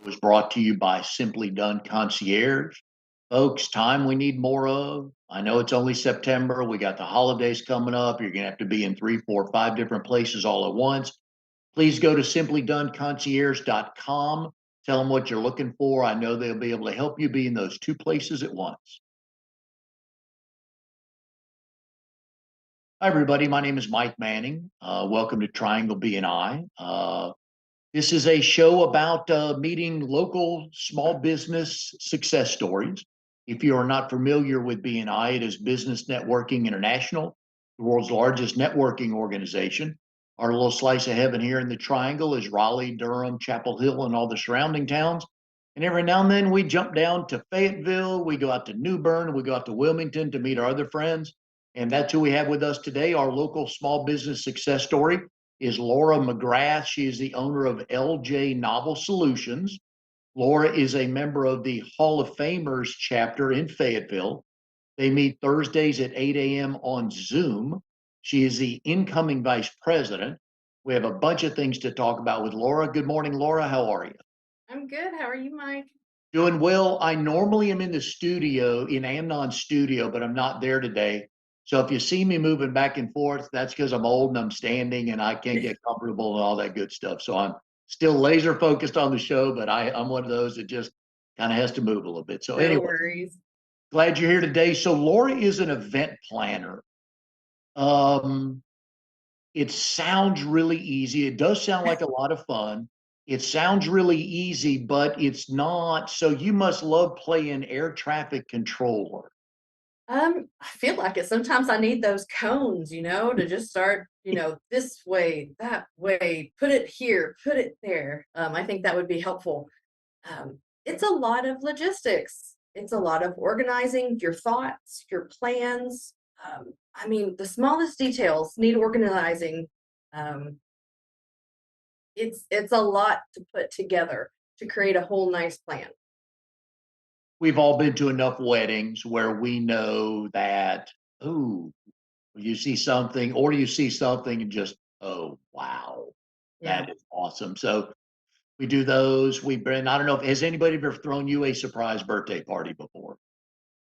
Was brought to you by Simply Done Concierge. Folks, time we need more of. I know it's only September. We got the holidays coming up. You're going to have to be in 3, 4, 5 different places all at once. Please go to simplydoneconcierge.com. Tell them what you're looking for. I know they'll be able to help you be in those two places at once. Hi, everybody. My name is Mike Manning. Welcome to Triangle BNI. This is a show about meeting local small business success stories. If you are not familiar with BNI, it is Business Networking International, the world's largest networking organization. Our little slice of heaven here in the Triangle is Raleigh, Durham, Chapel Hill, and all the surrounding towns. And every now and then we jump down to Fayetteville, we go out to New Bern, we go out to Wilmington to meet our other friends. And that's who we have with us today, our local small business success story is Laura McGrath. She is the owner of LJ Novel Solutions. Laura is a member of the Hall of Famers chapter in Fayetteville. They meet Thursdays at 8 a.m. on Zoom. She is the incoming vice president. We have a bunch of things to talk about with Laura. Good morning, Laura. How are you? I'm good. How are you, Mike? Doing well. I normally am in the studio, in Amnon's studio, but I'm not there today. So if you see me moving back and forth, that's because I'm old and I'm standing and I can't get comfortable and all that good stuff. So I'm still laser focused on the show, but I'm one of those that just kind of has to move a little bit. So No anyway, worries. glad you're here today. So Laura is an event planner. Um, it sounds really easy. It does sound like a lot of fun. It sounds really easy, but it's not. So you must love playing air traffic controller. I feel like it. Sometimes I need those cones, to just start, this way, that way, put it here, put it there. I think that would be helpful. It's a lot of logistics. It's a lot of organizing your thoughts, your plans. The smallest details need organizing. Um, it's a lot to put together to create a whole nice plan. We've all been to enough weddings where we know that, oh, you see something or you see something and just, oh, wow, Yeah. that is awesome. So we do those. We've been, I don't know, has anybody ever thrown you a surprise birthday party before?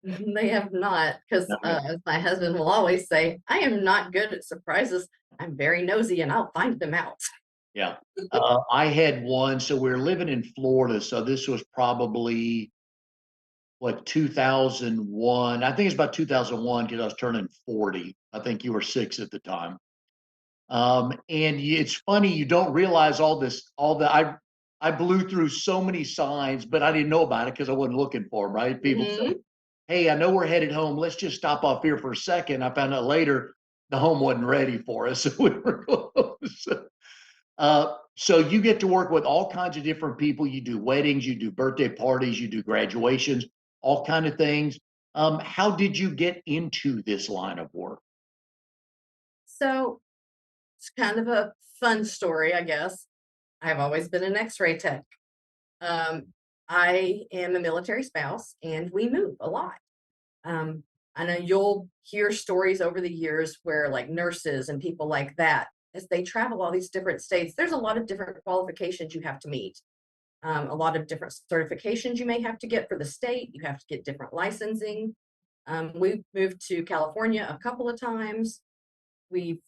They have not, because No, yeah. as my husband will always say, I am not good at surprises. I'm very nosy and I'll find them out. Yeah. I had one. So we were living in Florida. So this was probably what, 2001. I think it's about 2001 because I was turning 40. I think you were 6 at the time. And it's funny, you don't realize I blew through so many signs, but I didn't know about it because I wasn't looking for them, right? People say, Hmm. hey, I know we're headed home. Let's just stop off here for a second. I found out later the home wasn't ready for us. So we were close. So you get to work with all kinds of different people. You do weddings, you do birthday parties, you do graduations, all kind of things. How did you get into this line of work? So it's kind of a fun story, I guess. I've always been an x-ray tech. Um, I am a military spouse and we move a lot. Um, I know you'll hear stories over the years where like nurses and people like that, as they travel all these different states, there's a lot of different qualifications you have to meet. A lot of different certifications you may have to get for the state. You have to get different licensing. We've moved to California a couple of times. We've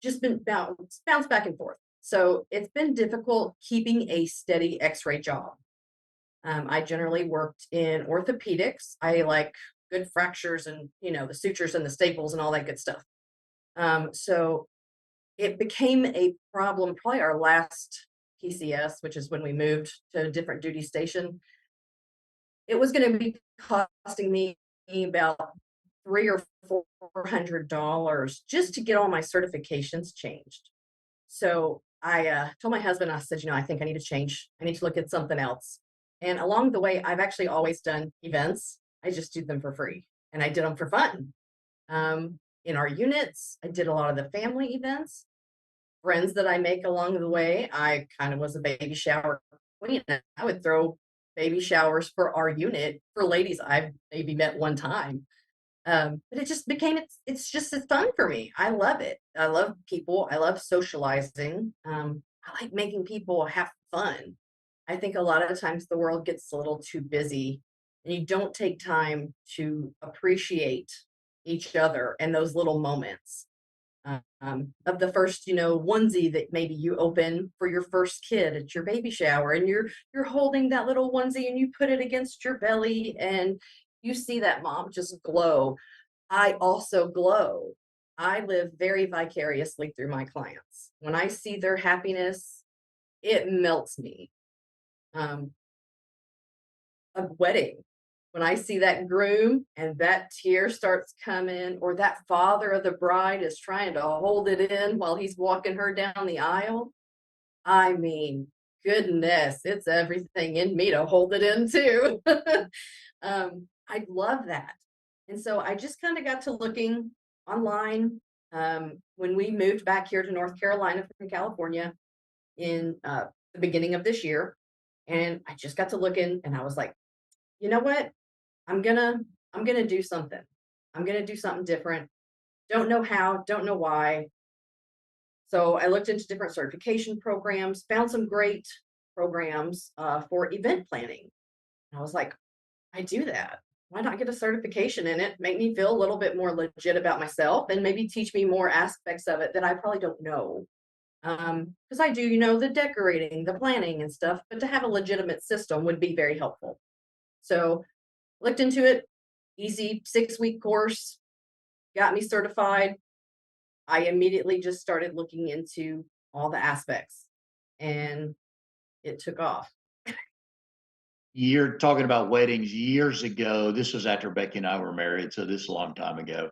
just been bounce back and forth. So it's been difficult keeping a steady x-ray job. I generally worked in orthopedics. I like good fractures and, the sutures and the staples and all that good stuff. So it became a problem, probably our last PCS, which is when we moved to a different duty station. It was going to be costing me about $300 or $400 just to get all my certifications changed. So I told my husband, I said, I think I need to change. I need to look at something else. And along the way, I've actually always done events. I just do them for free and I did them for fun. In our units, I did a lot of the family events. Friends that I make along the way, I kind of was a baby shower queen. I would throw baby showers for our unit for ladies I've maybe met one time. But it just became it's just as fun for me. I love it. I love people. I love socializing. I like making people have fun. I think a lot of times the world gets a little too busy and you don't take time to appreciate each other and those little moments. Of the first, onesie that maybe you open for your first kid at your baby shower, and you're holding that little onesie and you put it against your belly and you see that mom just glow. I also glow. I live very vicariously through my clients. When I see their happiness, it melts me. Um, a wedding, when I see that groom and that tear starts coming, or that father of the bride is trying to hold it in while he's walking her down the aisle, I mean, goodness, it's everything in me to hold it in too. I love that. And so I just kind of got to looking online when we moved back here to North Carolina from California in the beginning of this year. And I just got to looking and I was like, you know what? I'm gonna I'm gonna do something. I'm gonna do something different. Don't know how, don't know why. So I looked into different certification programs, found some great programs for event planning. And I was like, I do that. Why not get a certification in it? Make me feel a little bit more legit about myself and maybe teach me more aspects of it that I probably don't know. Because I do, the decorating, the planning and stuff, but to have a legitimate system would be very helpful. So looked into it, easy 6-week course, got me certified. I immediately just started looking into all the aspects and it took off. You're talking about weddings years ago. This was after Becky and I were married, so this is a long time ago.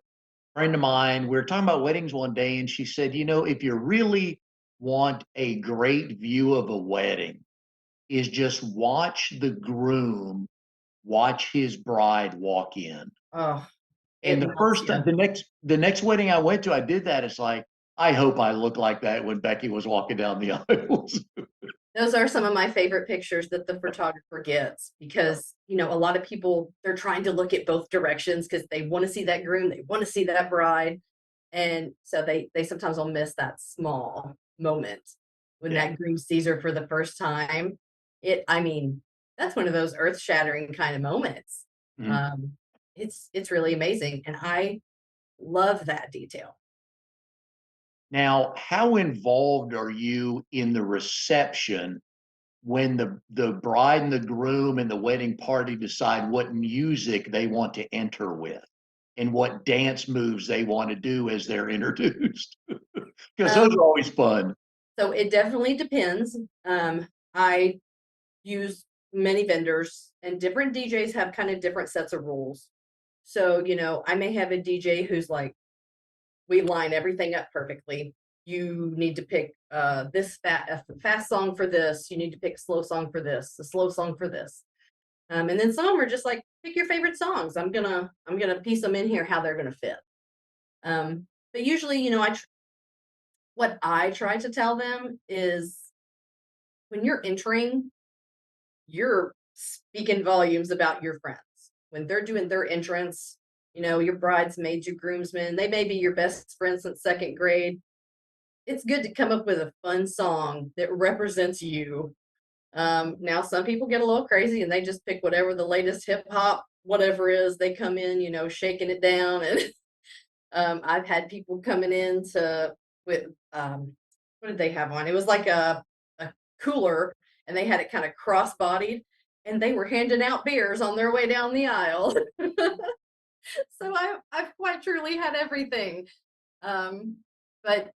Friend of mine, we were talking about weddings one day, and she said, if you really want a great view of a wedding, is just watch the groom watch his bride walk in. Oh, And it the melts first you. the next wedding I went to, I did that. It's like, I hope I look like that when Becky was walking down the aisles. Those are some of my favorite pictures that the photographer gets because, a lot of people, they're trying to look at both directions because they want to see that groom, they want to see that bride. And so they sometimes will miss that small moment when Yeah. that groom sees her for the first time. I mean, that's one of those earth-shattering kind of moments. Mhm. Um, it's really amazing, and I love that detail. Now, how involved are you in the reception when the bride and the groom and the wedding party decide what music they want to enter with and what dance moves they want to do as they're introduced? Because those Um, are always fun. so it definitely depends. I use many vendors, and different DJs have kind of different sets of rules. So, I may have a DJ who's like, we line everything up perfectly. You need to pick a fast song for this. You need to pick a slow song for this, a slow song for this. And then some are just like, pick your favorite songs. I'm gonna piece them in here how they're gonna fit. But usually, what I try to tell them is when you're entering, you're speaking volumes about your friends. When they're doing their entrance, your bridesmaids, your groomsmen, they may be your best friends since second grade. It's good to come up with a fun song that represents you. Now, some people get a little crazy and they just pick whatever the latest hip hop, whatever is, they come in, shaking it down. And I've had people coming in with, what did they have on? It was like a cooler and they had it kind of cross bodied and they were handing out beers on their way down the aisle. So I've quite truly had everything. Um, but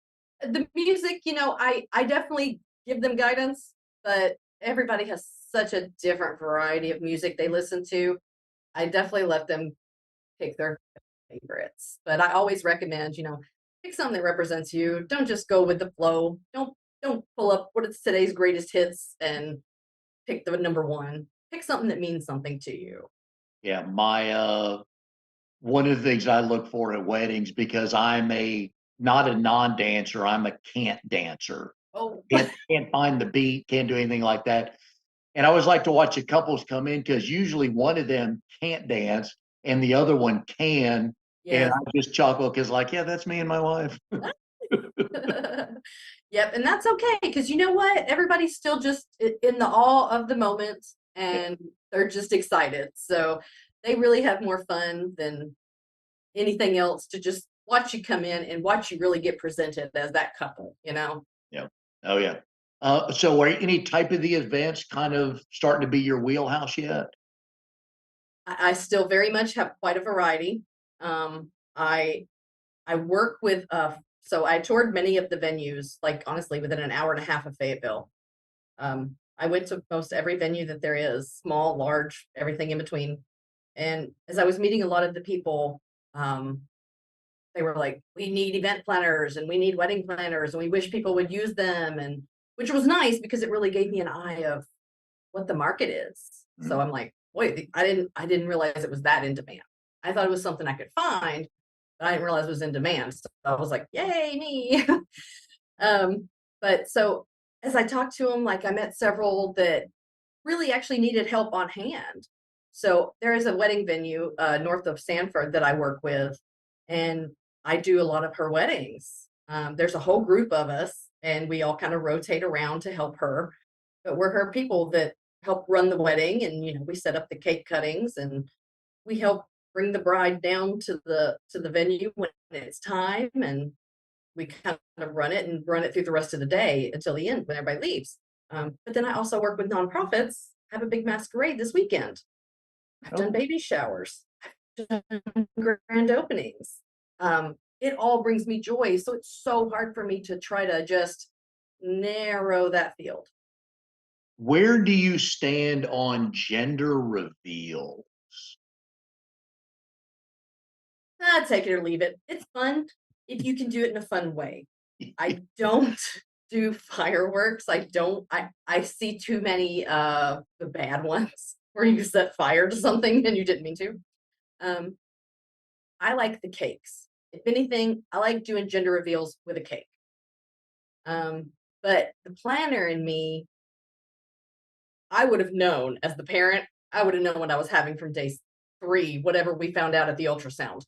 the music, I definitely give them guidance, but everybody has such a different variety of music they listen to. I definitely let them pick their favorites, but I always recommend, pick something that represents you. Don't just go with the flow. Don't pull up what is today's greatest hits and pick the number one. Pick something that means something to you. Yeah, my one of the things I look for at weddings, because I'm a not a non-dancer, I'm a can't dancer. Oh, Can't find the beat, can't do anything like that. And I always like to watch the couples come in because usually one of them can't dance and the other one can. And yes. I just chuckle because, like, yeah, that's me and my wife. Yep, and that's okay because you know what? Everybody's still just in the awe of the moment and they're just excited. So they really have more fun than anything else to just watch you come in and watch you really get presented as that couple, you know? Yeah. Oh yeah. So are any type of the events kind of starting to be your wheelhouse yet? I still very much have quite a variety. I work with so I toured many of the venues, like honestly, within an hour and a half of Fayetteville. I went to most every venue that there is, small, large, everything in between. And as I was meeting a lot of the people, um, they were like, "We need event planners and we need wedding planners, and we wish people would use them." And which was nice because it really gave me an eye of what the market is. So Mhm. I'm like, wait, I didn't realize it was that in demand. I thought it was something I could find, but I didn't realize it was in demand. So I was like, yay, me. um, but so as I talked to them, like I met several that really actually needed help on hand. So there is a wedding venue north of Sanford that I work with, and I do a lot of her weddings. There's a whole group of us, and we all kind of rotate around to help her. But we're her people that help run the wedding, and we set up the cake cuttings, and we help bring the bride down to the venue when it's time, and we kind of run it through the rest of the day until the end when everybody leaves. But then I also work with nonprofits. Have a big masquerade this weekend. I've done Oh, baby showers. I've done grand openings. It all brings me joy. So it's so hard for me to try to just narrow that field. where do you stand on gender reveal? Take it or leave it. It's fun if you can do it in a fun way. I don't do fireworks. I see too many the bad ones where you set fire to something and you didn't mean to. Um, I like the cakes. If anything, I like doing gender reveals with a cake. But the planner in me, I would have known as the parent, I would have known what I was having from day 3, whatever we found out at the ultrasound.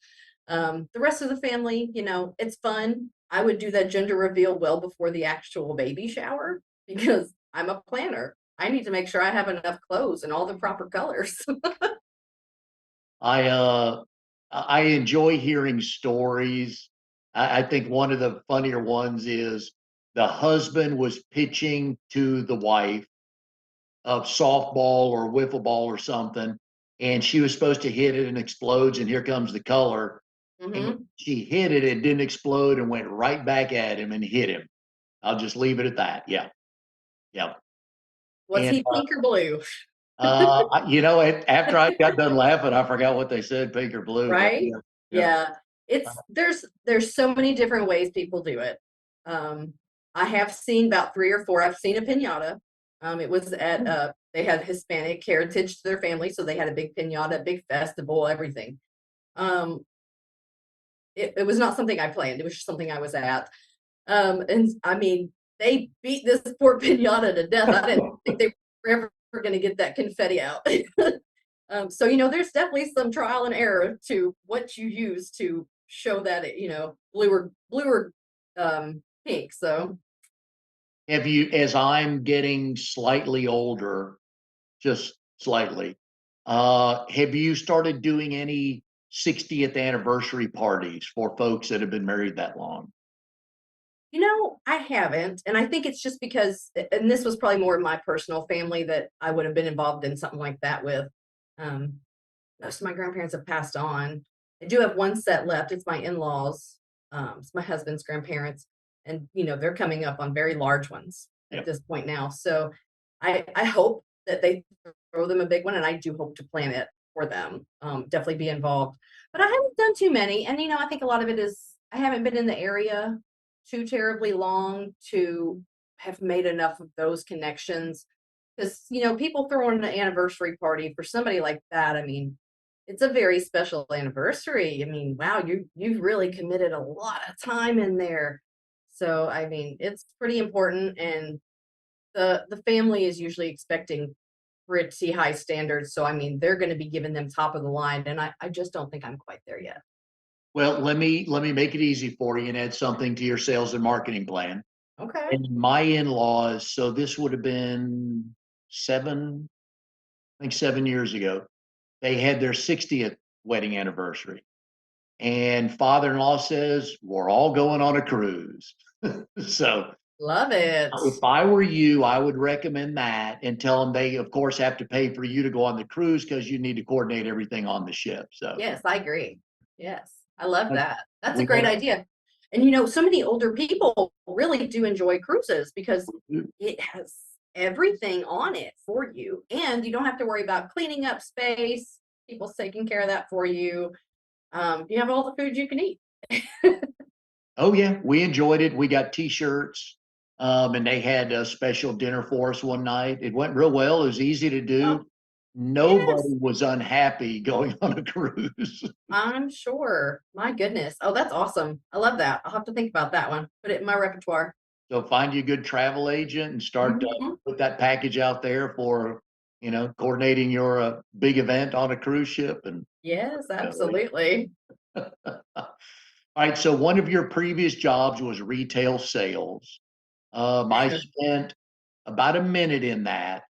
The rest of the family, it's fun. I would do that gender reveal well before the actual baby shower because I'm a planner. I need to make sure I have enough clothes and all the proper colors. I enjoy hearing stories. I think one of the funnier ones is the husband was pitching to the wife of softball or wiffle ball or something, and she was supposed to hit it and explodes, and here comes the color. And hmm she hit it, it didn't explode and went right back at him and hit him. I'll just leave it at that. Yeah. Yeah. Was And he pink or blue? after I got done laughing, I forgot what they said, pink or blue, but Right? yeah. Yeah. Yeah. There's so many different ways people do it. Um, I have seen about 3 or 4. I've seen a piñata. It was at they had Hispanic heritage to their family, so they had a big piñata, big festival, everything. Um, it was not something I planned. It was just something I was at. And I mean, they beat this poor piñata to death. I didn't think they were ever going to get that confetti out. So there's definitely some trial and error to what you use to show that blue or pink. So Have you, as I'm getting slightly older, just slightly, have you started doing any 60th anniversary parties for folks that have been married that long? I haven't, and I think it's just because, and this was probably more of my personal family that I would have been involved in something like that with. Um, Most of my grandparents have passed on. I do have one set left. It's my in-laws. It's my husband's grandparents, and they're coming up on very large ones at Yeah. this point now. So I hope that they throw them a big one, and I do hope to plan it for them. Definitely be involved. But I haven't done too many, and I think a lot of it is I haven't been in the area too terribly long to have made enough of those connections. Because people throwing an anniversary party for somebody like that, I mean, it's a very special anniversary. I mean, wow, you've really committed a lot of time in there. So, I mean, it's pretty important, and the family is usually expecting pretty high standards. So, I mean, they're going to be giving them top of the line, and I just don't think I'm quite there yet. Well, let me make it easy for you and add something to your sales and marketing plan. Okay. And my in-laws, so this would have been seven, I think 7 years ago, they had their 60th wedding anniversary. And father-in-law says, we're all going on a cruise. So Love it. if I were you, I would recommend that and tell them they, of course, have to pay for you to go on the cruise because you need to coordinate everything on the ship. So Yes, I agree. Yes, I love that. That's a we great idea. And so many older people really do enjoy cruises because have, it has everything on it for you. And you don't have to worry about cleaning up space, people's taking care of that for you. You have all the food you can eat. oh yeah, we enjoyed it. We got t-shirts. And they had a special dinner for us one night. It went real well. It was easy to Oh, do. Nobody yes, was unhappy going on a cruise. I'm sure. My goodness. Oh, that's awesome. I love that. I'll have to think about that one. Put it in my repertoire. So find you a good travel agent and start to Mhm. put that package out there for, coordinating your big event on a cruise ship. And Yes, absolutely. all right. So one of your previous jobs was retail sales. I spent about a minute in that.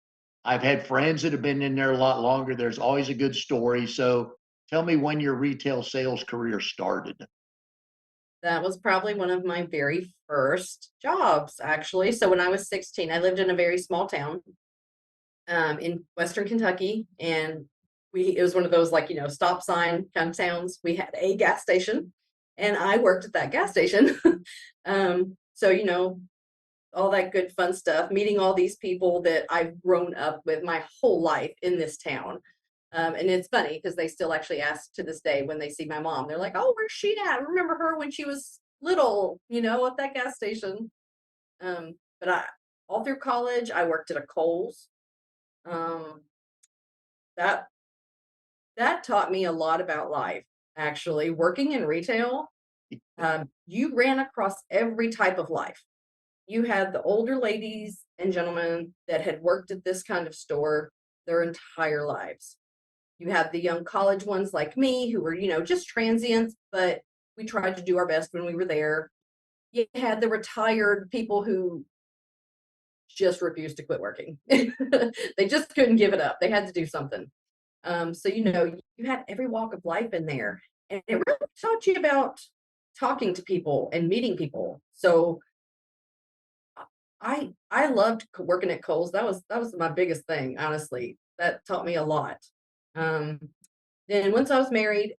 I've had friends that have been in there a lot longer. There's always a good story. So tell me when your retail sales career started. That was probably one of my very first jobs, actually. So when I was 16, I lived in a very small town in Western Kentucky, and it was one of those like stop sign kind of towns. We had a gas station, and I worked at that gas station. So all that good fun stuff, meeting all these people that I've grown up with my whole life in this town. And it's funny because they still actually ask to this day when they see my mom. They're like, "Oh, where's she at? I remember her when she was little, at that gas station." But I all through college, I worked at a Kohl's. Um, that that taught me a lot about life. Actually, working in retail, you ran across every type of life. You had the older ladies and gentlemen that had worked at this kind of store their entire lives. You had the young college ones like me who were, just transients, but we tried to do our best when we were there. You had the retired people who just refused to quit working. They just couldn't give it up. They had to do something. So, you had every walk of life in there. And it really taught you about talking to people and meeting people. So I loved working at Kohl's. That was my biggest thing, honestly. That taught me a lot. Um, then once I was married,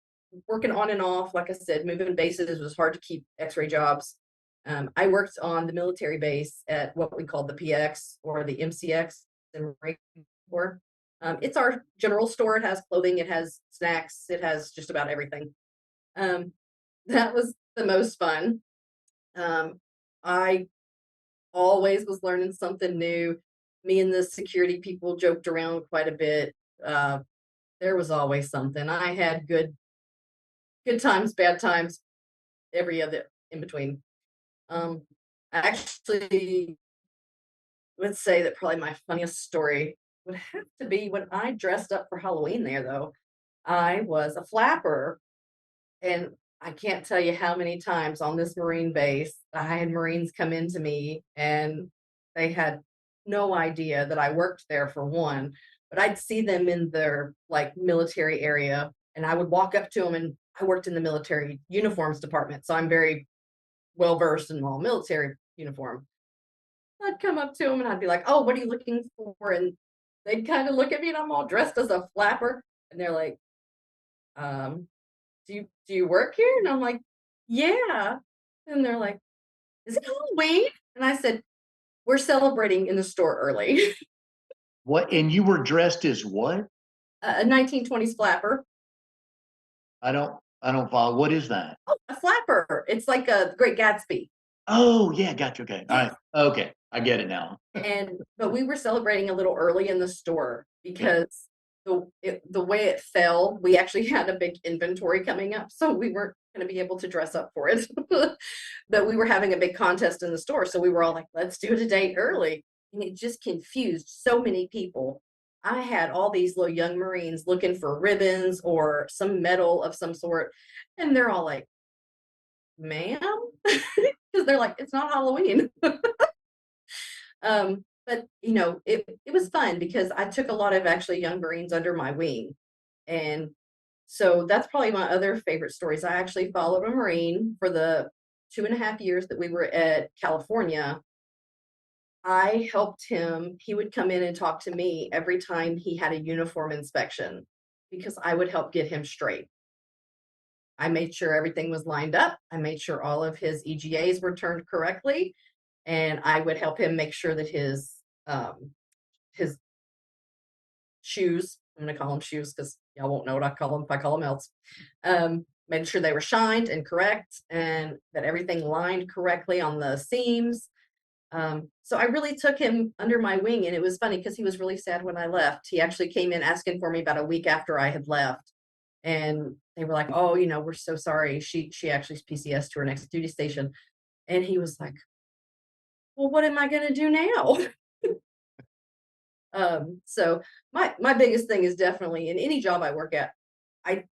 working on and off, like I said, moving bases, it was hard to keep X-ray jobs. I worked on the military base at what we called the PX or the MCX in Marine Corps. It's our general store. It has clothing, it has snacks, it has just about everything. Um, that was the most fun. I always was learning something new. Me and the security people joked around quite a bit. Uh, there was always something. I had good times, bad times, every other in between. Um, I actually would say that probably my funniest story would have to be when I dressed up for Halloween there, though. I was a flapper, and I can't tell you how many times on this Marine base I had Marines come into me and they had no idea that I worked there for one, but I'd see them in their like military area and I would walk up to them, and I worked in the military uniforms department. So I'm very well versed in all military uniform. I'd come up to them and I'd be like, "Oh, what are you looking for?" And they'd kind of look at me and I'm all dressed as a flapper. And they're like, um, do you work here? And I'm like, yeah. And they're like, is it Halloween? And I said, we're celebrating in the store early. What? And you were dressed as what? A 1920s flapper. I don't follow. What is that? Oh, a flapper. It's like a Great Gatsby. Oh, yeah, gotcha. Okay. All right. Yes. Okay. I get it now. But we were celebrating a little early in the store Yeah. because the way it fell, we actually had a big inventory coming up, so we weren't going to be able to dress up for it. But we were having a big contest in the store, so we were all like, "Let's do it a day early," and it just confused so many people. I had all these little young Marines looking for ribbons or some medal of some sort, and they're all like, "Ma'am," because they're like, "It's not Halloween." But it was fun because I took a lot of actually young Marines under my wing. And so that's probably my other favorite stories. I actually followed a Marine for the 2.5 years that we were at California. I helped him. He would come in and talk to me every time he had a uniform inspection because I would help get him straight. I made sure everything was lined up. I made sure all of his EGAs were turned correctly, and I would help him make sure that his shoes, I'm gonna call them shoes because y'all won't know what I call them if I call them else. Made sure they were shined and correct and that everything lined correctly on the seams. So I really took him under my wing, and it was funny because he was really sad when I left. He actually came in asking for me about a week after I had left. And they were like, "Oh, we're so sorry. She actually PCS to her next duty station." And he was like, "Well, what am I gonna do now?" So my biggest thing is definitely in any job I work at, I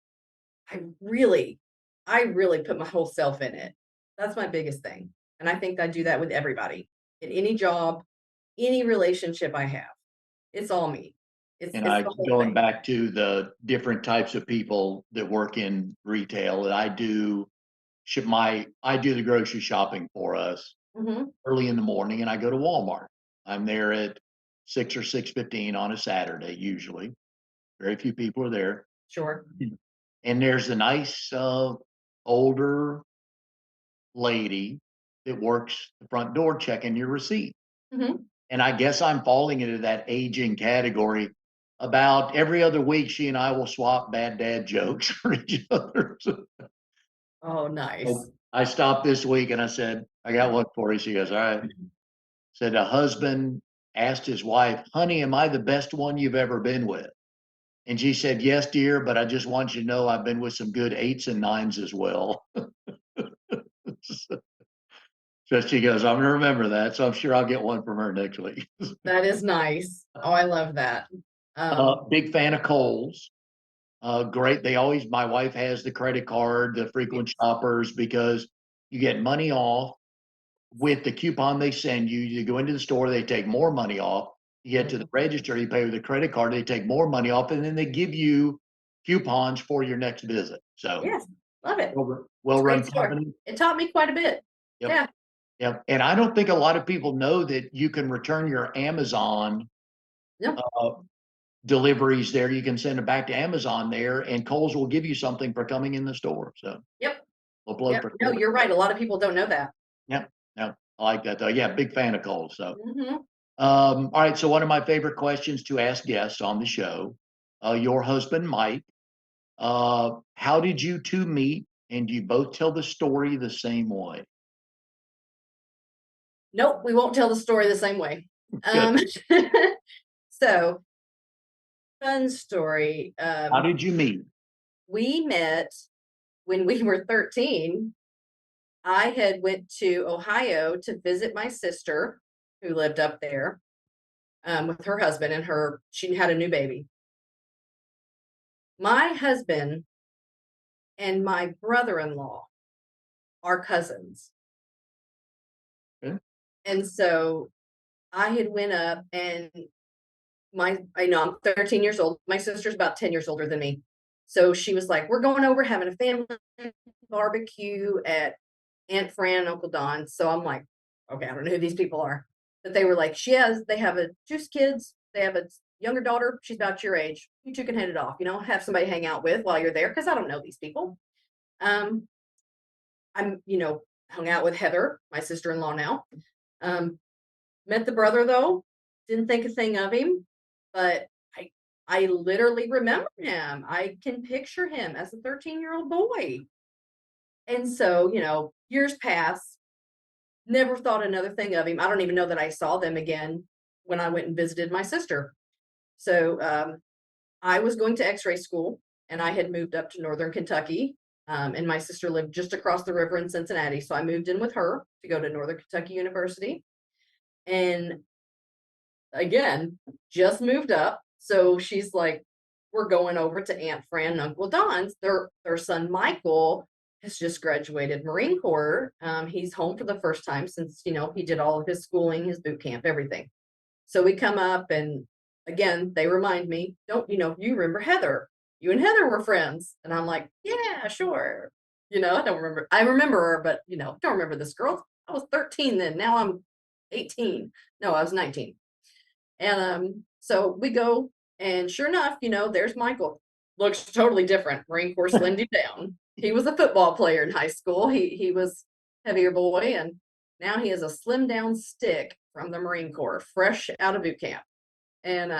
I really I really put my whole self in it. That's my biggest thing. And I think I do that with everybody. In any job, any relationship I have. It's all me. It's And it's I the whole going thing. back to the different types of people that work in retail, and I do the grocery shopping for us Mhm. early in the morning, and I go to Walmart. I'm there at 6 or 6:15 on a Saturday usually. Very few people are there. Sure. And there's a nice older lady that works the front door checking your receipt. Mhm. And I guess I'm falling into that aging category. About every other week, she and I will swap bad dad jokes for each other. Oh, nice. So I stopped this week and I said, I got one for you. She goes, all right. Said a husband asked his wife, honey, am I the best one you've ever been with? And she said, yes, dear, but I just want you to know I've been with some good eights and nines as well. So she goes, I'm gonna remember that. So I'm sure I'll get one from her next week. That is nice. Oh, I love that. Um, Big fan of Kohl's. Great. My wife has the credit card, the frequent yes. shoppers, because you get money off with the coupon they send you. You go into the store, they take more money off. You get to the Mhm. register, you pay with a credit card, they take more money off, and then they give you coupons for your next visit. So Yes, love it. It's well a great run store. company. It taught me quite a bit. Yep. Yeah. Yep. And I don't think a lot of people know that you can return your Amazon No. uh, deliveries there. You can send it back to Amazon there, and Kohl's will give you something for coming in the store. So Yep. we'll plug Yep. for No, Kohl's. you're right. A lot of people don't know that. Yep. Yep. I like that though. Yeah, big fan of Kohl's. So Mhm. all right. So one of my favorite questions to ask guests on the show, your husband Mike, how did you two meet? And do you both tell the story the same way? Nope, we won't tell the story the same way. Good. Um, so fun story. How did you meet? We met when we were 13. I had went to Ohio to visit my sister who lived up there with her husband and she had a new baby. My husband and my brother-in-law are cousins. Okay. And so I had went up and I know I'm 13 years old. My sister's about 10 years older than me. So she was like, we're going over having a family barbecue at Aunt Fran and Uncle Don. So I'm like, okay, I don't know who these people are. But they were like, they have two kids. They have a younger daughter. She's about your age. You two can hit it off, have somebody to hang out with while you're there. Cause I don't know these people. Um, hung out with Heather, my sister-in-law now. Um, Met the brother though, didn't think a thing of him, but I literally remember him. I can picture him as a 13-year-old boy. And so, years pass, never thought another thing of him. I don't even know that I saw them again when I went and visited my sister. So I was going to x-ray school and I had moved up to Northern Kentucky. And my sister lived just across the river in Cincinnati. So I moved in with her to go to Northern Kentucky University. And again, just moved up. So she's like, we're going over to Aunt Fran and Uncle Don's. Their son Michael has just graduated Marine Corps. He's home for the first time since, he did all of his schooling, his boot camp, everything. So we come up and again, they remind me, don't, you remember Heather? You and Heather were friends. And I'm like, yeah, sure. I don't remember. I remember her, but, don't remember this girl. I was 13 then. Now I'm 18. No, I was 19. And so we go, and sure enough, there's Michael. Looks totally different. Marine Corps slimmed him down. He was a football player in high school. He was heavier boy, and now he is a slim down stick from the Marine Corps, fresh out of boot camp. And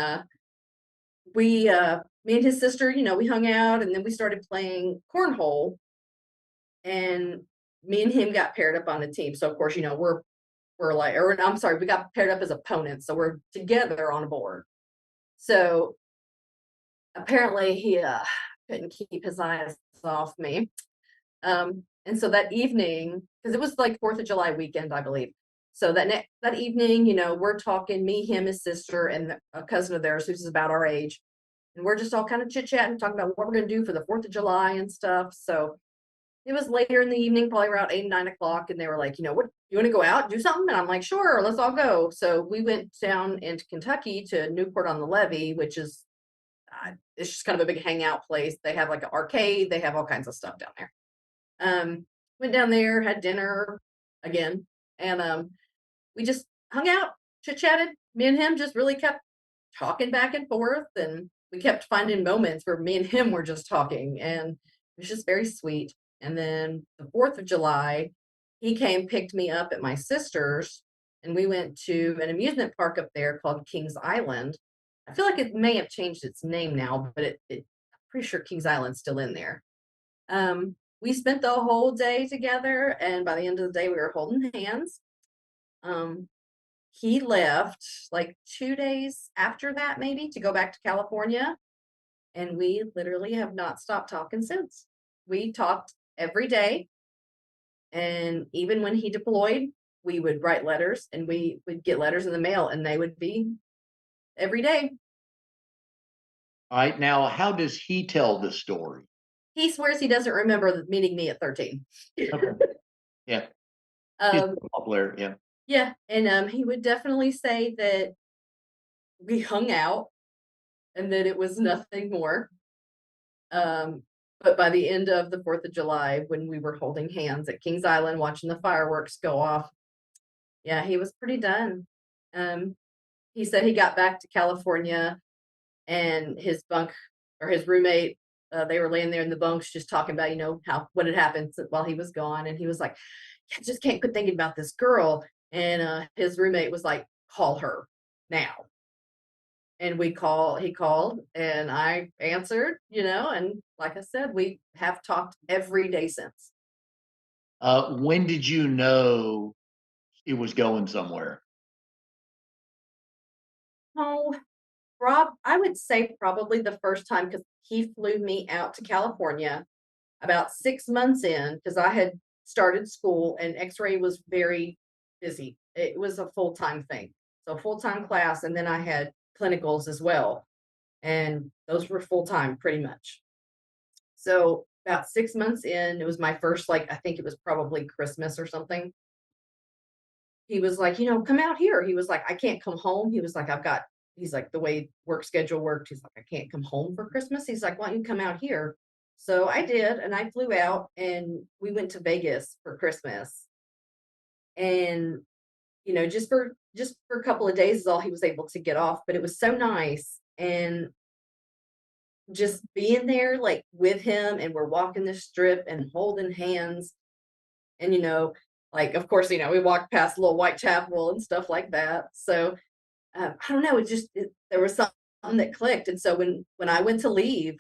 me and his sister, we hung out, and then we started playing cornhole, and me and him got paired up on the team. So of course, we're like, or I'm sorry, we got paired up as opponents, so we're together on a board. So apparently he couldn't keep his eyes off me. And so that evening, because it was like 4th of July weekend, I believe. So that evening, we're talking, me, him, his sister, and a cousin of theirs who's about our age. And we're just all kind of chit-chatting, talking about what we're going to do for the 4th of July and stuff. So it was later in the evening, probably around 8, 9 o'clock. And they were like, what, you want to go out, do something? And I'm like, sure, let's all go. So we went down into Kentucky to Newport on the Levee, which is, it's just kind of a big hangout place. They have like an arcade. They have all kinds of stuff down there. Went down there, had dinner again, and we just hung out, chit-chatted. Me and him just really kept talking back and forth, and we kept finding moments where me and him were just talking, and it was just very sweet. And then the 4th of July, he came, picked me up at my sister's, and we went to an amusement park up there called Kings Island. I feel like it may have changed its name now, but I'm pretty sure Kings Island's still in there. We spent the whole day together, and by the end of the day, we were holding hands. He left like 2 days after that, maybe, to go back to California, and we literally have not stopped talking since. We talked every day, and even when he deployed, we would write letters, and we would get letters in the mail, and they would be every day. All right. Now, how does he tell the story? He swears he doesn't remember meeting me at 13. Okay. Yeah. He's Um, a player. Yeah. yeah, and he would definitely say that we hung out and that it was nothing more. But by the end of the 4th of July, when we were holding hands at Kings Island watching the fireworks go off, yeah, he was pretty done. Um, he said he got back to California, and his bunk or his roommate, they were laying there in the bunks just talking about, what had happened while he was gone. And he was like, I just can't quit thinking about this girl. And his roommate was like, call her now. And he called, and I answered, and like I said, we have talked every day since. When did you know it was going somewhere? Oh, Rob, I would say probably the first time, because he flew me out to California about 6 months in, because I had started school and X-ray was very busy. It was a full-time thing. So full-time class, and then I had clinicals as well. And those were full-time pretty much. So about 6 months in, it was my first, like, I think it was probably Christmas or something. He was like, come out here. He was like, I can't come home. He was like, he's like, the way work schedule worked, he's like, I can't come home for Christmas. He's like, why don't you come out here? So I did, and I flew out, and we went to Vegas for Christmas. And, just for a couple of days is all he was able to get off, but it was so nice. And just being there, like, with him, and we're walking the strip and holding hands. And, like, of course, we walked past little Whitechapel and stuff like that. So I don't know, there was something that clicked. And so when I went to leave,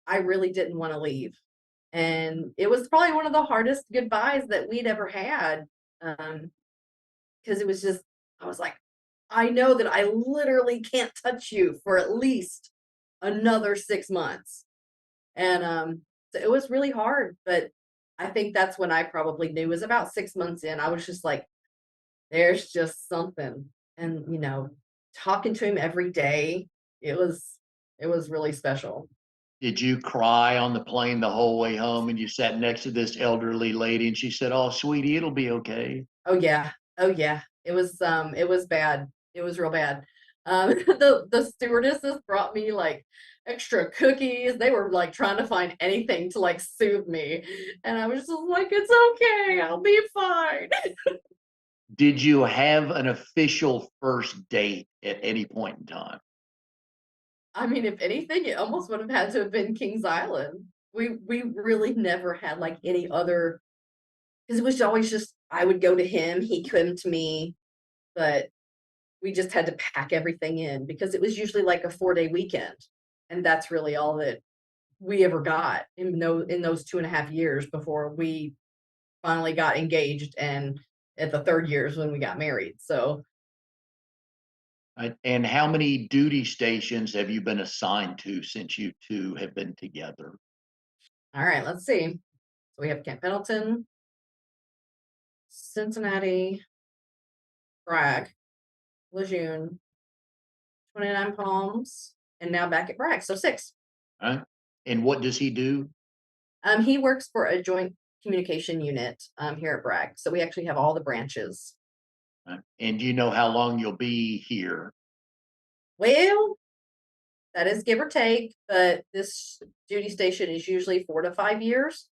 I really didn't want to leave. And it was probably one of the hardest goodbyes that we'd ever had. Because it was just, I was like, I know that I literally can't touch you for at least another 6 months. And so it was really hard, but I think that's when I probably knew. It was about 6 months in. I was just like, there's just something. And talking to him every day, it was really special. Did you cry on the plane the whole way home and you sat next to this elderly lady and she said, "Oh, sweetie, it'll be okay." Oh yeah. Oh yeah. It was bad. It was real bad. The stewardesses brought me like extra cookies. They were like trying to find anything to like soothe me. And I was just like, it's okay, I'll be fine. Did you have an official first date at any point in time? I mean, if anything, it almost would have had to have been Kings Island. We really never had like any other because it was always just I would go to him, he'd come to me, but we just had to pack everything in because it was usually like a 4-day weekend. And that's really all that we ever got in those 2.5 years before we finally got engaged and at the third year is when we got married. So Right? And how many duty stations have you been assigned to since you two have been together? all right, let's see. So we have Camp Pendleton, Cincinnati, Bragg, Lejeune, 29 Palms, and now back at Bragg. So six. Right? And what does he do? He works for a joint communication unit here at Bragg. So we actually have all the branches. Right? And do you know how long you'll be here? Well, that is give or take, but this duty station is usually 4 to 5 years.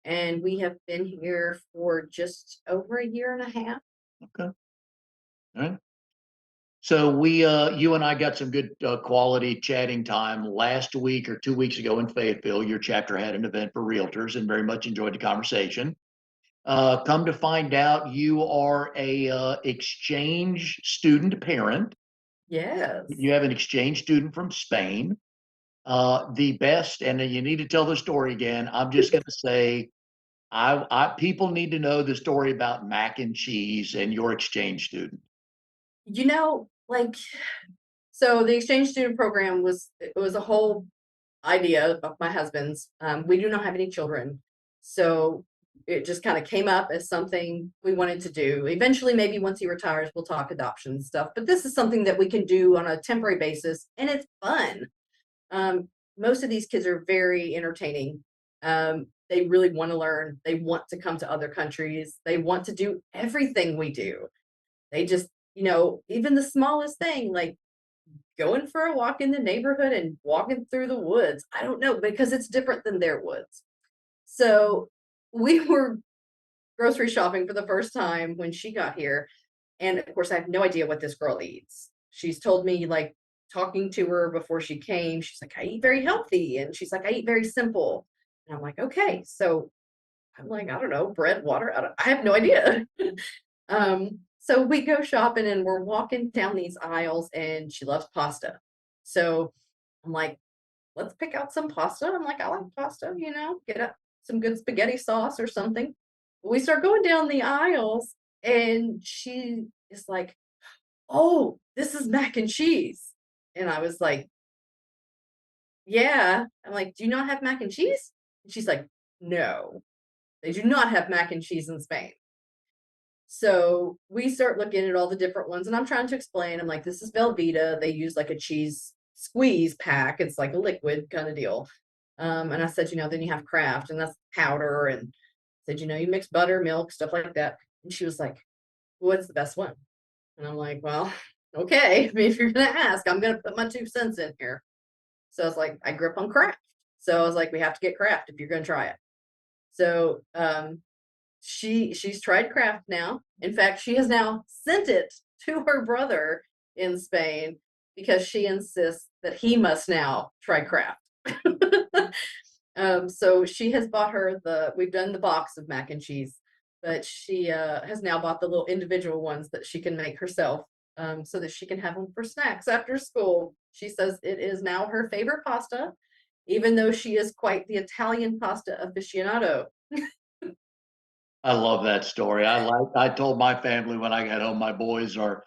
And we have been here for just over a year and a half. Okay. All right. So you and I got some good quality chatting time last week or 2 weeks ago in Fayetteville. Your chapter had an event for realtors, and very much enjoyed the conversation. Come to find out, you are a exchange student parent. Yes. You have an exchange student from Spain. The best, and you need to tell the story again. I'm just going to say, people need to know the story about mac and cheese and your exchange student. Like, so the exchange student program it was a whole idea of my husband's. We do not have any children. So it just kind of came up as something we wanted to do. Eventually, maybe once he retires, we'll talk adoption and stuff. But this is something that we can do on a temporary basis, and it's fun. Most of these kids are very entertaining. They really want to learn. They want to come to other countries. They want to do everything we do. They just, even the smallest thing, like going for a walk in the neighborhood and walking through the woods. I don't know because it's different than their woods. So we were grocery shopping for the first time when she got here. And of course, I have no idea what this girl eats. She's told me, like, talking to her before she came, she's like, I eat very healthy. And she's like, I eat very simple. And I'm like, okay. So I'm like, I don't know, bread, water. I have no idea. So we go shopping and we're walking down these aisles and she loves pasta. So I'm like, let's pick out some pasta. I'm like, I like pasta, get up some good spaghetti sauce or something. We start going down the aisles and she is like, oh, this is mac and cheese. And I was like, yeah. I'm like, do you not have mac and cheese? And she's like, no, they do not have mac and cheese in Spain. So we start looking at all the different ones, and I'm trying to explain. I'm like, this is Velveeta. They use like a cheese squeeze pack. It's like a liquid kind of deal. And I said, then you have Kraft, and that's powder. And said, you mix butter, milk, stuff like that. And she was like, what's the best one? And I'm like, well, okay. I mean, if you're gonna ask, I'm gonna put my 2 cents in here. So I was like, I grew up on Kraft. So I was like, we have to get Kraft if you're gonna try it. So she's tried Kraft now. In fact, she has now sent it to her brother in Spain because she insists that he must now try Kraft. So she has bought her we've done the box of mac and cheese, but she has now bought the little individual ones that she can make herself, so that she can have them for snacks after school. She says it is now her favorite pasta, even though she is quite the Italian pasta aficionado. I love that story. I told my family when I got home, my boys are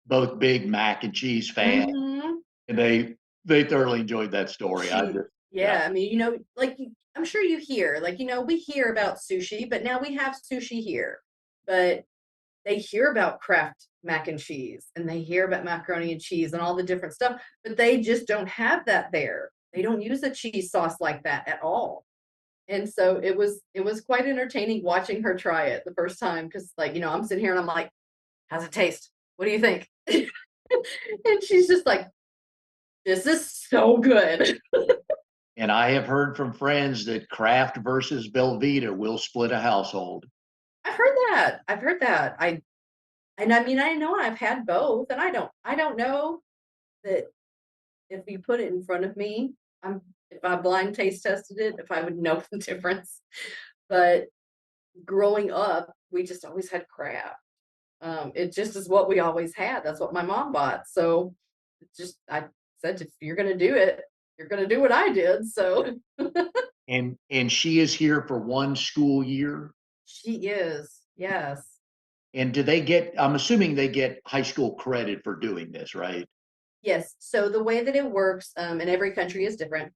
both big mac and cheese fans, Hmm. and they thoroughly enjoyed that story. Yeah. Yeah, I mean, like I'm sure you hear, like, we hear about sushi, but now we have sushi here. But they hear about Kraft mac and cheese and they hear about macaroni and cheese and all the different stuff, but they just don't have that there. they don't use a cheese sauce like that at all. And so it was quite entertaining watching her try it the first time because, like, I'm sitting here and I'm like, how's it taste? What do you think? And she's just like, this is so good. And I have heard from friends that Kraft versus Belvita will split a household. I've heard that. I've heard that. I mean, I know I've had both, and I don't know that if you put it in front of me, I'm if I blind taste tested it, if I would know the difference. But growing up, we just always had Kraft. It just is what we always had. That's what my mom bought. So I said, if you're gonna do it, you're gonna do what I did. So And she is here for 1 school year. she is, yes. And do they get, I'm assuming they get high school credit for doing this, right? Yes. So the way that it works, and every country is different,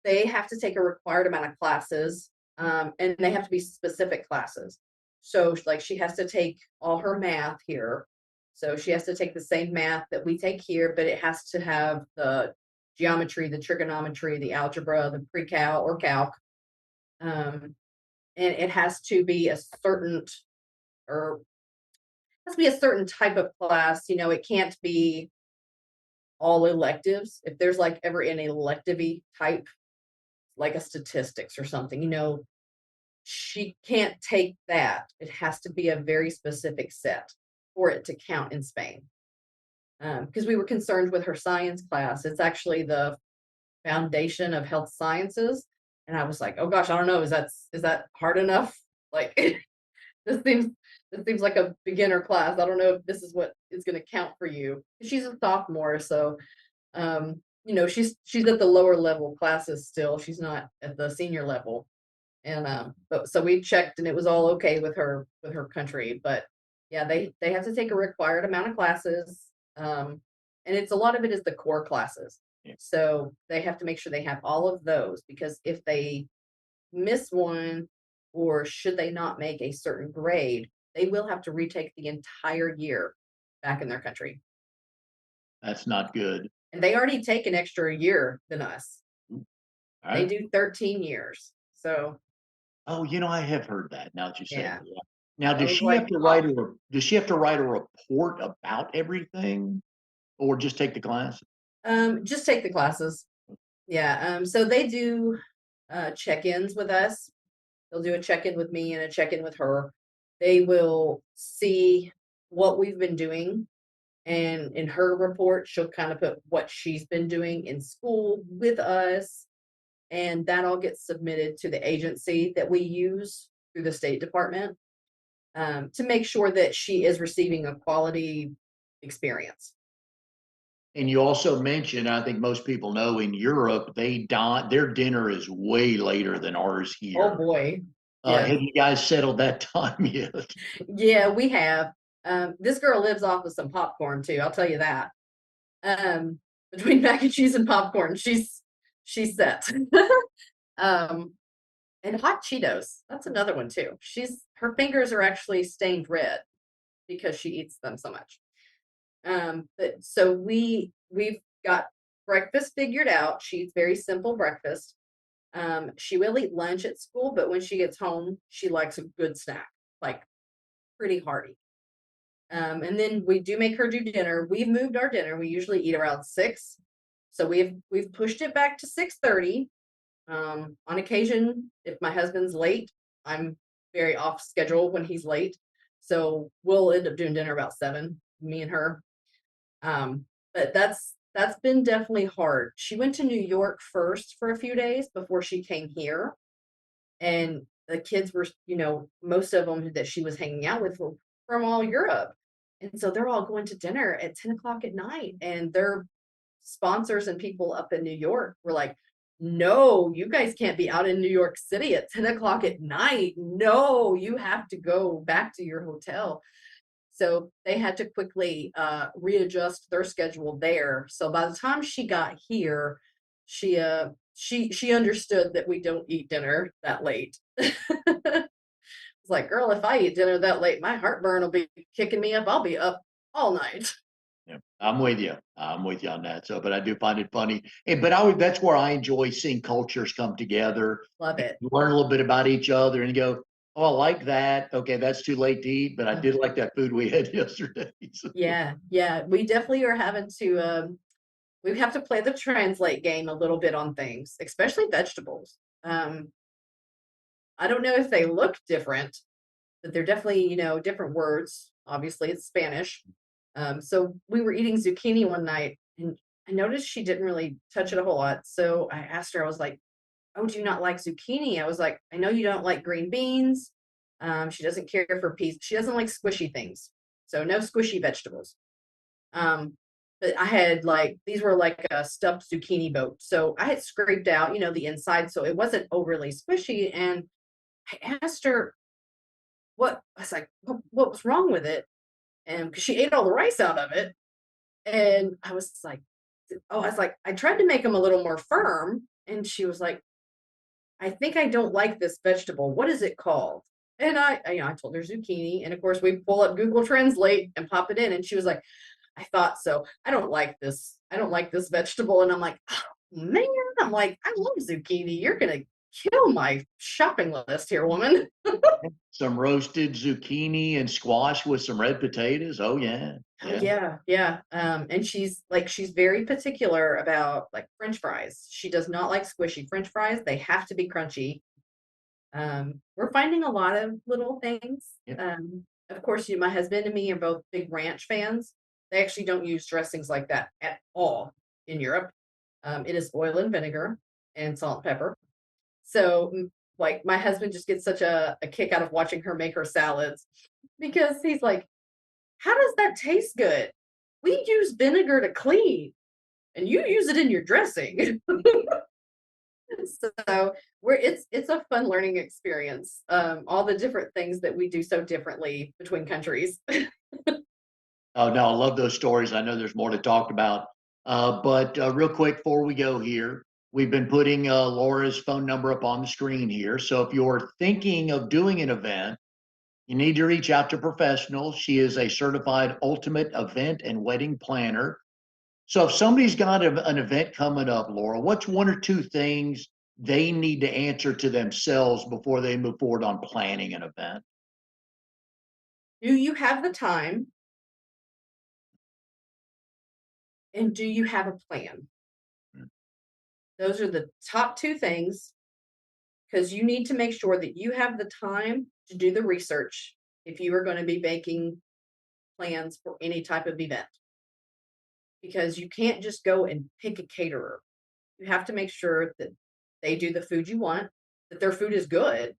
they have to take a required amount of classes, and they have to be specific classes. So, like, she has to take all her math here. So she has to take the same math that we take here, but it has to have the geometry, the trigonometry, the algebra, the pre-cal or calc. Um, and it has to be a certain or has to be a certain type of class. It can't be all electives. If there's like ever an elective type, like a statistics or something, she can't take that. It has to be a very specific set for it to count in Spain. Because we were concerned with her science class. It's actually the foundation of health sciences. And I was like, oh gosh, I don't know. Is that hard enough? Like this seems this seems like a beginner class. I don't know if this is what is going to count for you. She's a sophomore, so she's at the lower level classes still. She's not at the senior level. And but so we checked and it was all okay with her country. But yeah, they have to take a required amount of classes. And it's a lot of it is the core classes. Yeah. So they have to make sure they have all of those because if they miss one or should they not make a certain grade, they will have to retake the entire year back in their country. That's not good. And they already take an extra year than us. All They right. do 13 years. So Oh, I have heard that now that you say yeah, that. Yeah. Now, I was like, oh, does she have to write a report about everything or just take the class? just take the classes. Yeah. So they do check-ins with us. They'll do a check-in with me and a check-in with her. They will see what we've been doing. And in her report, she'll kind of put what she's been doing in school with us. And that all gets submitted to the agency that we use through the State Department, to make sure that she is receiving a quality experience. And you also mentioned, I think most people know in Europe, their dinner is way later than ours Oh here. boy. Yes. Have you guys settled that time yet? Yeah, we have. This girl lives off of some popcorn too, I'll tell you that. Between mac and cheese and popcorn, she's set. Um, and hot Cheetos. That's another one too. Her fingers are actually stained red because she eats them so much. But so we've got breakfast figured out. She eats very simple breakfast. She will eat lunch at school, but when she gets home, she likes a good snack, like pretty hearty. And then we do make her do dinner. We've moved our dinner. We usually eat around 6. So we've pushed it back to 6:30. On occasion, if my husband's late, I'm very off schedule when he's late. So we'll end up doing dinner about 7, me and her. But that's been definitely hard. She went to New York first for a few days before she came here. And the kids were, most of them that she was hanging out with were from all Europe. And so they're all going to dinner at 10 o'clock at night. And their sponsors and people up in New York were like, no, you guys can't be out in New York City at 10 o'clock at night. No, you have to go back to your hotel. So they had to quickly readjust their schedule there. So by the time she got here, she understood that we don't eat dinner that late. It's like, girl, if I eat dinner that late, my heartburn will be kicking me up. I'll be up all night. Yeah, I'm with you. I'm with you on that. So, but I do find it funny. But that's where I enjoy seeing cultures come together, Love it. learn a little bit about each other, and go, "Oh, I like that. Okay, that's too late to eat, but I did like that food we had yesterday." So, Yeah, yeah, we definitely are having to, we have to play the translate game a little bit on things, especially vegetables. I don't know if they look different, but they're definitely, different words. Obviously, it's Spanish. So we were eating zucchini one night and I noticed she didn't really touch it a whole lot. So I asked her, I was like, "Oh, do you not like zucchini?" I was like, "I know you don't like green beans." She doesn't care for peas. She doesn't like squishy things. So no squishy vegetables. Um, but I had like these were like a stuffed zucchini boat. So I had scraped out, the inside, so it wasn't overly squishy. And I asked her what I was like, what was wrong with it? And because she ate all the rice out of it. And I was like, oh, I was like, I tried to make them a little more firm. And she was like, "I think I don't like this vegetable. What is it called?" And I told her zucchini. And of course, we pull up Google Translate and pop it in. And she was like, "I thought so. I don't like this. I don't like this vegetable." And I'm like, "Oh, man," I'm like, "I love zucchini. You're going to kill my shopping list here, woman." some roasted zucchini and squash with some red potatoes. Oh yeah, Oh yeah. yeah, yeah. And she's very particular about like French fries. She does not like squishy French fries. They have to be crunchy. We're finding a lot of little things. Yeah. Of course, my husband and me are both big ranch fans. They actually don't use dressings like that at all in Europe. It is oil and vinegar and salt and pepper. So, like, my husband just gets such a kick out of watching her make her salads because he's like, "How does that taste good? We use vinegar to clean, and you use it in your dressing." So it's a fun learning experience. All the different things that we do so differently between countries. Oh no, I love those stories. I know there's more to talk about. But real quick before we go here, we've been putting Laura's phone number up on the screen here. So if you're thinking of doing an event, you need to reach out to professionals. She is a certified ultimate event and wedding planner. So if somebody's got an event coming up, Laura, what's one or two things they need to answer to themselves before they move forward on planning an event? Do you have the time and do you have a plan? Those are the top two things because you need to make sure that you have the time to do the research if you are going to be making plans for any type of event. Because you can't just go and pick a caterer. You have to make sure that they do the food you want, that their food is good.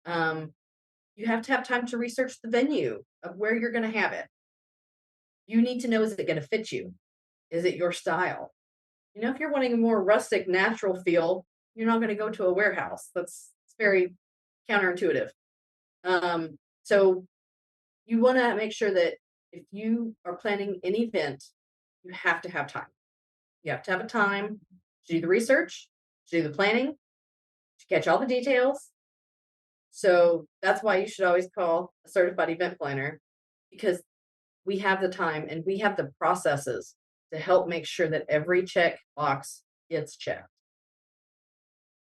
Um, you have to have time to research the venue of where you're going to have it. You need to know, is it going to fit you? Is it your style? If you're wanting a more rustic, natural feel, you're not going to go to a warehouse. It's very counterintuitive. So you want to make sure that if you are planning an event, you have to have time. You have to have a time to do the research, to do the planning, to catch all the details. So that's why you should always call a certified event planner because we have the time and we have the processes to help make sure that every check box gets checked.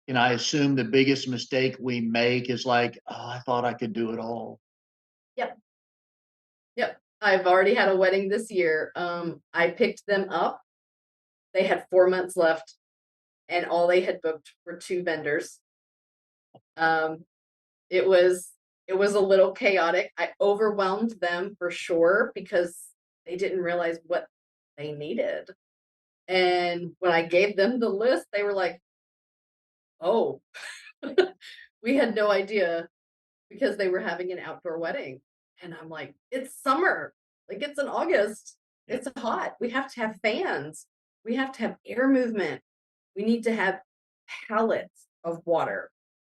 And I assume the biggest mistake we make is like, oh, I thought I could do it all. Yep. Yep. I've already had a wedding this year. I picked them up. They had 4 months left and all they had booked were two vendors. Um, it was it was a little chaotic. I overwhelmed them for sure because they didn't realize what they needed. And when I gave them the list, they were like, "Oh, we had no idea," because they were having an outdoor wedding. And I'm like, "It's summer. Like it's in August. Yeah. It's hot. We have to have fans. We have to have air movement. We need to have pallets of water."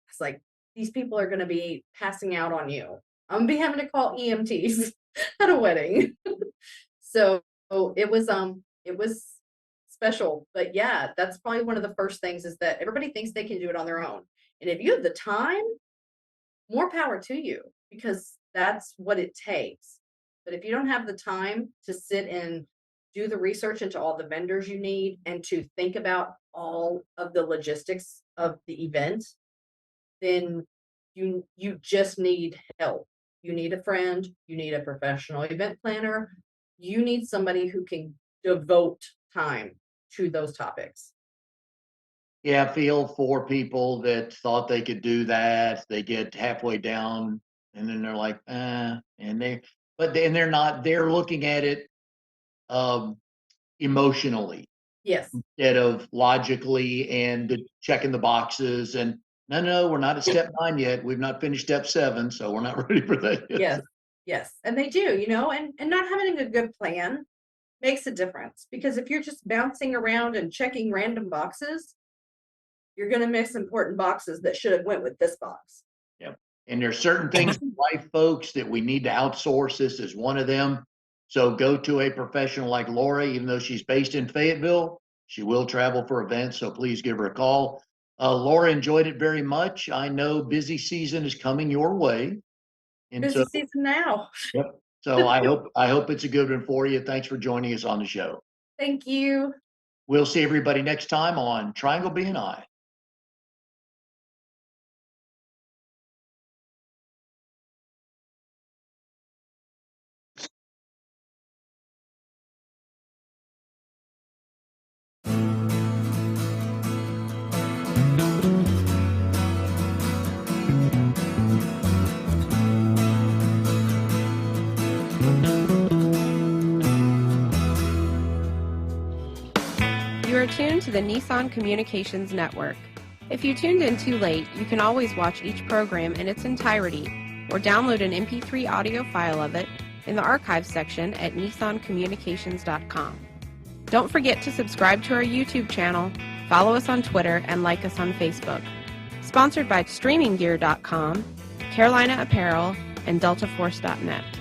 It's like these people are going to be passing out on you. I'm gonna be having to call EMTs at a wedding. So it was special. But yeah, that's probably one of the first things is that everybody thinks they can do it on their own. And if you have the time, more power to you because that's what it takes. But if you don't have the time to sit and do the research into all the vendors you need and to think about all of the logistics of the event, then you just need help. You need a friend, you need a professional event planner, you need somebody who can devote time to those topics. Yeah, I feel for people that thought they could do that. They get halfway down and then they're like, and but then they're not, they're looking at it um, emotionally Yes, instead of logically and checking the boxes. And no, we're not at step 9 yet. We've not finished step 7, so we're not ready for that yet. yes, yes. And they do, and not having a good plan makes a difference because if you're just bouncing around and checking random boxes, you're gonna miss important boxes that should have went with this box. Yep. And there's certain things in life, folks, that we need to outsource. This is one of them. So go to a professional like Laura, even though she's based in Fayetteville, she will travel for events. So please give her a call. Laura enjoyed it very much. I know busy season is coming your way. And so, Busy season now. yep. So I hope it's a good one for you. Thanks for joining us on the show. Thank you. We'll see everybody next time on Triangle BNI. You are tuned to the Nissan Communications Network. If you tuned in too late, you can always watch each program in its entirety or download an MP3 audio file of it in the archives section at nissancommunications.com. Don't forget to subscribe to our YouTube channel, follow us on Twitter, and like us on Facebook. Sponsored by StreamingGear.com, Carolina Apparel, and DeltaForce.net.